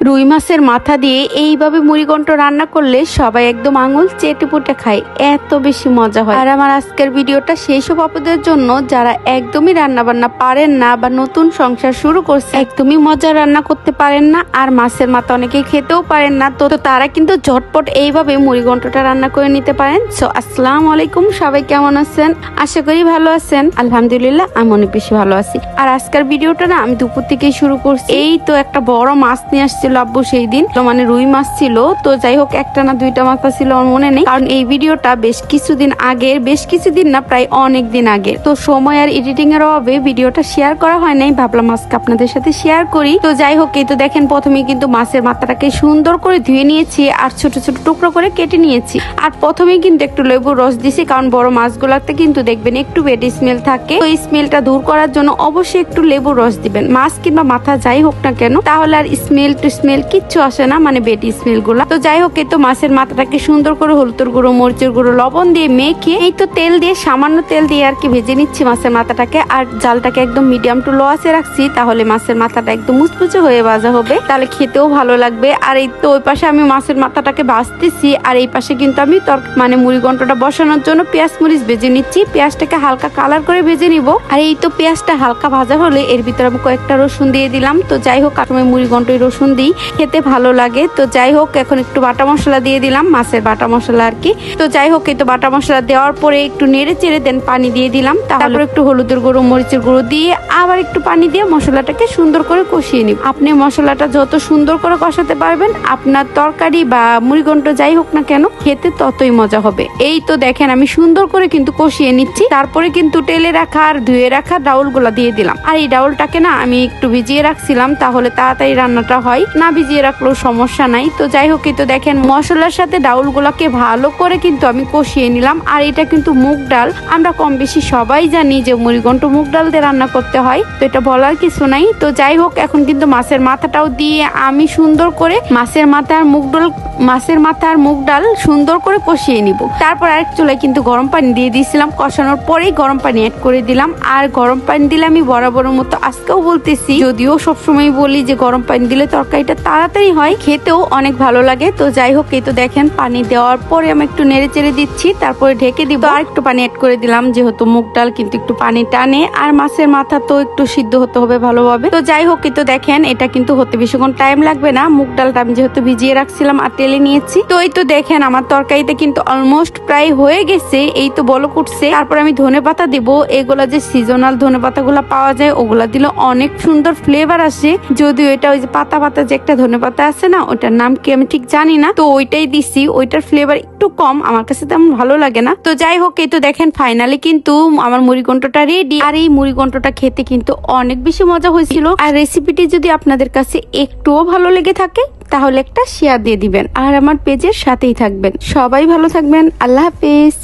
রুই মাছের মাথা দিয়ে এইভাবে মুড়িঘন্ট রান্না করলে সবাই একদম আঙুল চেটে পুটে খায়, এত বেশি মজা হয়। আর আমার আজকের ভিডিওটা সেই সব আপুদের জন্য যারা একদমই রান্না বান্না পারেন না বা নতুন সংসার শুরু করছে, একদমই মজা রান্না করতে পারেন না, আর মাছের মাথা অনেকেই খেতেও পারেন না, তো তারা কিন্তু ঝটপট এইভাবে মুড়িঘন্টটা রান্না করে নিতে পারেন। সো আসসালামু আলাইকুম, সবাই কেমন আছেন? আশা করি ভালো আছেন। আলহামদুলিল্লাহ আমি অনেক বেশি ভালো আছি। আর আজকের ভিডিওটা না আমি দুপুর থেকেই শুরু করছি। এই তো একটা বড় মাছ নিয়ে আসছিল আব্বু সেই দিন, মানে রুই মাছ ছিল। তো যাই হোক, একটা না দুইটা মাথা ছিল আমার মনে নেই, কারণ এই ভিডিওটা বেশ কিছুদিন আগের, বেশ কিছুদিন না প্রায় অনেক দিন আগে। তো সময় আর এডিটিং এর অভাবে ভিডিওটা শেয়ার করা হয় নাই, ভাবলাম আজকে আপনাদের সাথে শেয়ার করি। তো যাই হোক, এই তো দেখেন প্রথমে কিন্তু মাছের মাথাটাকে সুন্দর করে ধুয়ে নিয়েছি আর ছোট ছোট টুকরো করে কেটে নিয়েছি। আর প্রথমে কিন্তু একটু লেবুর রস দিছি, কারণ বড় মাছগুলাতে কিন্তু দেখবেন একটু বেড স্মেল থাকে। তো এই স্মেলটা দূর করার জন্য অবশ্যই একটু লেবুর রস দিবেন, মাছ কিংবা মাথা যাই হোক না কেন, তাহলে আর স্মেল টু স্মেল কিচ্ছু আসে না, মানে বেড স্মেল গুলা। তো যাই হোক, এই তো মাছের মাথাটাকে সুন্দর করে হলুদের গুঁড়ো, মরিচের গুঁড়ো, লবণ দিয়ে মেখে এই তো তেল দিয়ে, সামান্য তেল দিয়ে আর কি ভেজে নিচ্ছি মাছের মাথাটাকে। আর জালটাকে একদম মিডিয়াম টু লো আছে রাখছি, তাহলে মাছের মাথাটা একদম মুচমুচে হয়ে ভাজা হবে, তাহলে খেতেও ভালো লাগবে। আর এই তো ওই পাশে আমি মাছের মাথাটাকে ভাজতেছি, আর এই পাশে কিন্তু আমি মানে মুড়িঘন্টটা বসানোর জন্য পেঁয়াজ মরিচ ভেজে নিচ্ছি। পেঁয়াজটাকে হালকা কালার করে ভেজে নিব। আর এই তো পেঁয়াজটা হালকা ভাজা হলে এর ভিতরে আমি কয়েকটা রসুন দিয়ে দিলাম। তো যাই হোক, আমি মুড়িঘন্টই রসুন দিই, খেতে ভালো লাগে। তো যাই হোক, এখন একটু বাটা মশলা দিয়ে দিলাম, মাছের বাটা মশলা আর কি। তো যাই হোক, এই তো বাটা মশলা দেওয়ার পরে একটু নেড়ে চেড়ে দেন পানি দিয়ে দিলাম, তারপর একটু হলুদের গুঁড়ো, মরিচের গুঁড়ো দিয়ে আবার একটু পানি দিয়ে মশলাটাকে সুন্দর করে কষিয়ে নিব। আপনি মশলাটা যত সুন্দর করে কষাতে পারবেন, আপনার তরকারি বা মুড়িঘন্ট যাই হোক না কেন খেতে ততই মজা হবে। এই তো দেখেন আমি সুন্দর করে কিন্তু কষিয়ে নিচ্ছি, তারপরে কিন্তু টেলে রাখা আর ধুয়ে রাখা ডাউল গুলা দিয়ে দিলাম। আর এই ডাউলটাকে না আমি একটু ভিজিয়ে রাখছিলাম, তাহলে তাড়াতাড়ি রান্নাটা হয়, না ভিজিয়ে রাখলেও সমস্যা নাই। তো যাই হোক, এই তো দেখেন মশলার সাথে ডাউল গুলাকে ভালো করে কিন্তু আমি কষিয়ে নিলাম। আর এটা কিন্তু মুগ ডাল, আমরা কম বেশি সবাই জানি যে মুড়িঘন্ট মুগ ডাল দিয়ে রান্না করতে হয়, তো এটা বলার কিছু নাই। তো যাই হোক, এখন কিন্তু মাছের মাথাটাও দিয়ে আমি সুন্দর করে মাছের মাথা আর মুগ ডাল সুন্দর করে কষিয়ে নিব। তারপর আরেক চুলায় কিন্তু গরম পানি দিয়ে দিয়েছিলাম, কষানোর পরেই গরম পানি অ্যাড করে দিলাম। আর গরম পানি দিলে আমি বরাবরের মতো আজকেও বলতেছি, যদিও সবসময় বলি যে গরম পানি দিলে তরকারিটা তাড়াতাড়ি হয়, খেতেও অনেক ভালো লাগে। তো যাই হোক, এই তো দেখেন পানি দেওয়ার পরে আমি একটু নেড়ে চেড়ে দিচ্ছি, তারপরে ঢেকে দিব। আর একটু পানি অ্যাড করে দিলাম, যেহেতু মুগ ডাল কিন্তু একটু পানি টানে, আর মাছের মাথা তো একটু সিদ্ধ হতে হবে ভালোভাবে। তো যাই হোক, এই তো দেখেন এটা কিন্তু হতে বেশিক্ষণ টাইম লাগবে না, মুগ ডালটা আমি যেহেতু ভিজিয়ে রাখছিলাম আর তেলে নিয়েছি। তো এই তো দেখেন আমার তরকারিতে কিন্তু অলমোস্ট প্রায় হয়ে গেছে, এই তো বলক উঠছে। তারপর আমি ধনেপাতা দিব, এগুলা যে সিজনাল ধনেপাতা গুলা পাওয়া যায়, ওগুলা দিলে অনেক সুন্দর ফ্লেভার আসে। যদিও এটা ওই যে পাতা পাতা যে একটা ধনেপাতা আছে না, ওটার নাম কি আমি ঠিক জানি না, তো ওইটাই দিছি, ওইটার ফ্লেভার একটু কম, আমার কাছে তেমন ভালো লাগে না। তো যাই হোক, এই তো দেখেন ফাইনালি কিন্তু আমার মুড়িঘন্টটা রেডি। আর এই মুড়িঘন্টটা খেতে কিন্তু অনেক বেশি মজা হয়েছিল। আর রেসিপিটি যদি আপনাদের কাছে একটুও ভালো লেগে থাকে, তাহলে একটা শেয়ার দিয়ে দিবেন আর আমার পেজের সাথেই থাকবেন। সবাই ভালো থাকবেন, আল্লাহ হাফেজ।